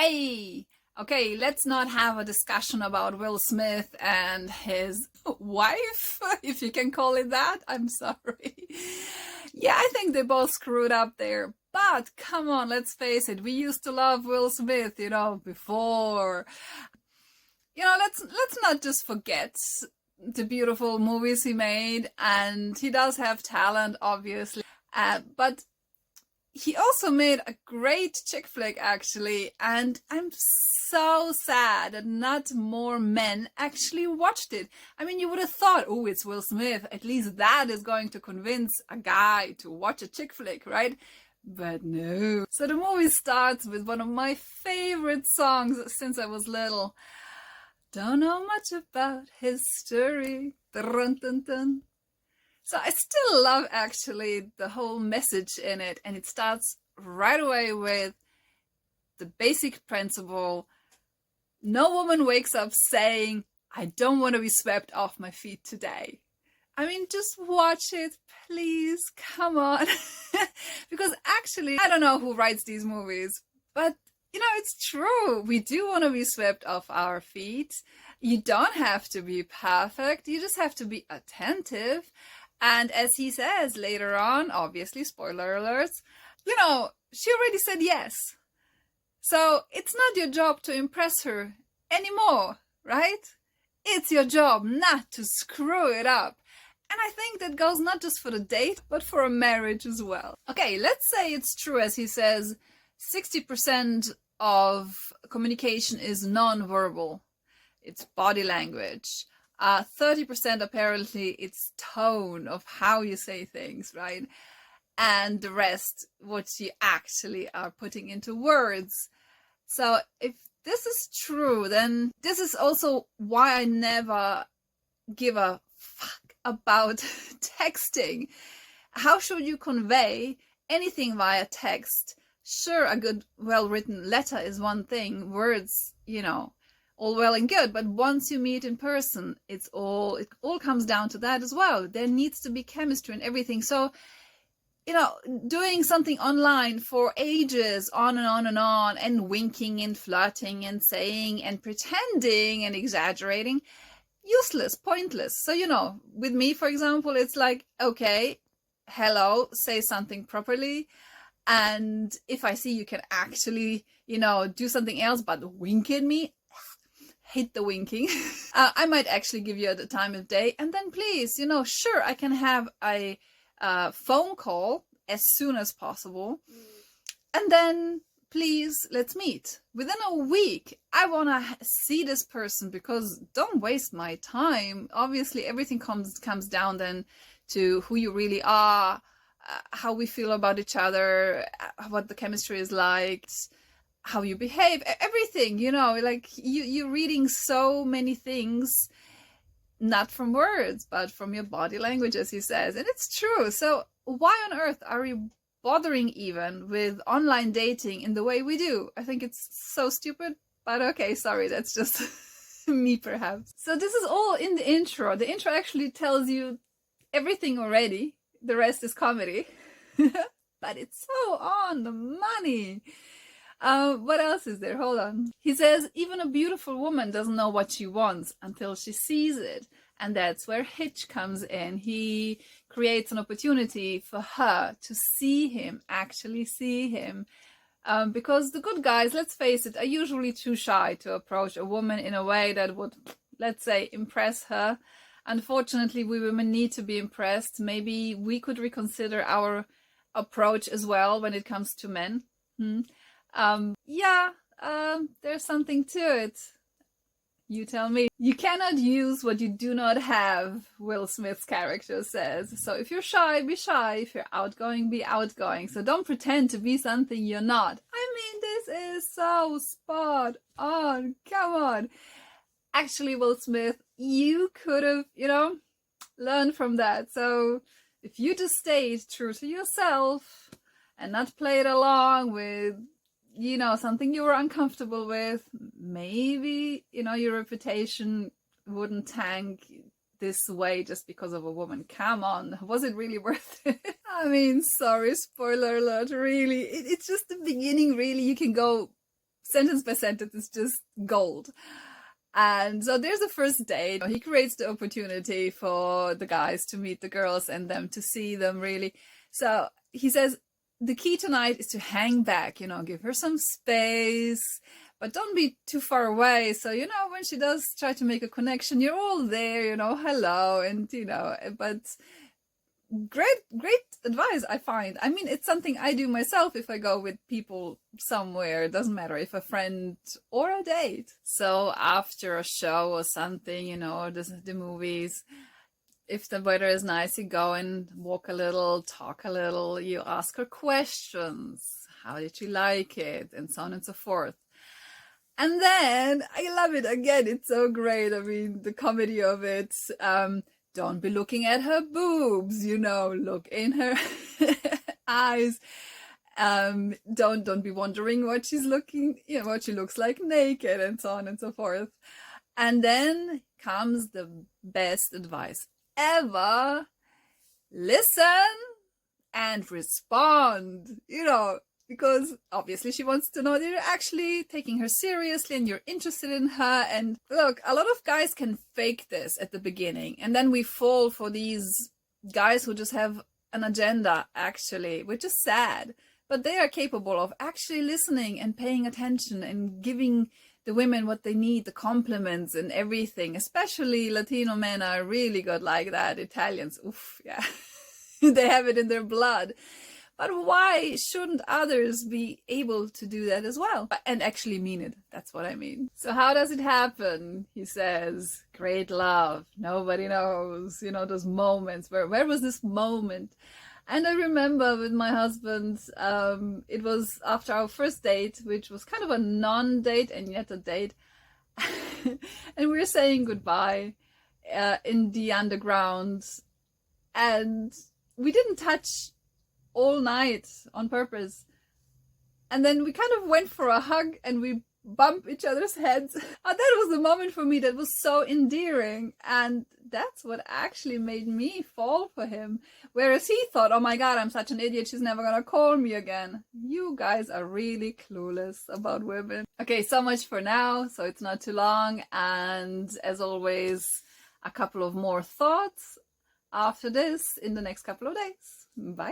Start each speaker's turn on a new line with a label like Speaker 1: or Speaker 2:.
Speaker 1: Hey, okay, let's not have a discussion about Will Smith and his wife, if you can call it that. I'm sorry. Yeah, I think they both screwed up there. But come on, let's face it. We used to love Will Smith, before. Let's not just forget the beautiful movies he made, and he does have talent, obviously. But he also made a great chick flick, actually, and I'm so sad that not more men actually watched it. I mean, you would have thought, oh, it's Will Smith, at least that is going to convince a guy to watch a chick flick, right? But no. So the movie starts with one of my favorite songs since I was little. Don't know much about history. Dun, dun, dun. So I still love actually the whole message in it, and it starts right away with the basic principle. No woman wakes up saying, I don't want to be swept off my feet today. I mean, just watch it, please, come on. Because actually, I don't know who writes these movies, but it's true. We do want to be swept off our feet. You don't have to be perfect. You just have to be attentive. And as he says later on, obviously, spoiler alerts, she already said yes. So it's not your job to impress her anymore, right? It's your job not to screw it up. And I think that goes not just for the date, but for a marriage as well. Okay, let's say it's true, as he says, 60% of communication is non-verbal. It's body language. 30% apparently it's tone of how you say things, right? And the rest, what you actually are putting into words. So if this is true, then this is also why I never give a fuck about texting. How should you convey anything via text? Sure, a good, well-written letter is one thing. Words, all well and good, but once you meet in person, it all comes down to that as well. There needs to be chemistry and everything. So, doing something online for ages, on and on and on, and winking and flirting and saying and pretending and exaggerating, useless, pointless. So, with me, for example, it's like, okay, hello, say something properly. And if I see you can actually, do something else but wink at me, hate the winking. I might actually give you the time of day, and then please, sure, I can have a phone call as soon as possible, and then please, let's meet. Within a week, I want to see this person, because don't waste my time. Obviously, everything comes down then to who you really are, how we feel about each other, what the chemistry is like, how you behave, everything, like you're reading so many things, not from words, but from your body language, as he says. And it's true. So why on earth are we bothering even with online dating in the way we do? I think it's so stupid, but okay, sorry, that's just me perhaps. So this is all in the intro. The intro actually tells you everything already. The rest is comedy. But it's so on the money. What else is there? Hold on. He says, even a beautiful woman doesn't know what she wants until she sees it. And that's where Hitch comes in. He creates an opportunity for her to see him, actually see him. Because the good guys, let's face it, are usually too shy to approach a woman in a way that would, let's say, impress her. Unfortunately, we women need to be impressed. Maybe we could reconsider our approach as well when it comes to men. There's something to it. You tell me. You cannot use what you do not have, Will Smith's character says. So if you're shy, be shy. If you're outgoing, be outgoing. So don't pretend to be something you're not. I mean, this is so spot on. Come on. Actually, Will Smith, you could have, learned from that. So if you just stayed true to yourself and not played along with, something you were uncomfortable with, maybe, your reputation wouldn't tank this way just because of a woman. Come on, was it really worth it? I mean, sorry, spoiler alert, really. It's just the beginning, really. You can go sentence by sentence is just gold. And so there's the first date. He creates the opportunity for the guys to meet the girls and them to see them really. So he says, the key tonight is to hang back, give her some space, but don't be too far away. So, when she does try to make a connection, you're all there, hello, and, but great advice, I find. I mean, it's something I do myself if I go with people somewhere. It doesn't matter if a friend or a date. So after a show or something, or the movies, if the weather is nice, you go and walk a little, talk a little, you ask her questions. How did you like it? And so on and so forth. And then, I love it. Again, it's so great. I mean, the comedy of it. Don't be looking at her boobs, look in her eyes. Don't be wondering what she's looking, what she looks like naked, and so on and so forth. And then comes the best advice ever. Listen and respond, because obviously she wants to know that you're actually taking her seriously and you're interested in her. And look, a lot of guys can fake this at the beginning, and then we fall for these guys who just have an agenda, actually, which is sad. But they are capable of actually listening and paying attention and giving the women what they need, the compliments and everything. Especially Latino men are really good like that. Italians, oof, yeah. They have it in their blood. But why shouldn't others be able to do that as well? And actually mean it. That's what I mean. So how does it happen? He says, great love. Nobody knows, those moments. Where was this moment? And I remember with my husband, it was after our first date, which was kind of a non-date and yet a date. And we were saying goodbye in the underground. And we didn't touch all night on purpose. And then we kind of went for a hug and we bumped each other's heads. That was the moment for me that was so endearing. And that's what actually made me fall for him. Whereas he thought, oh my God, I'm such an idiot. She's never gonna call me again. You guys are really clueless about women. Okay, so much for now. So it's not too long. And as always, a couple of more thoughts after this in the next couple of days. Bye.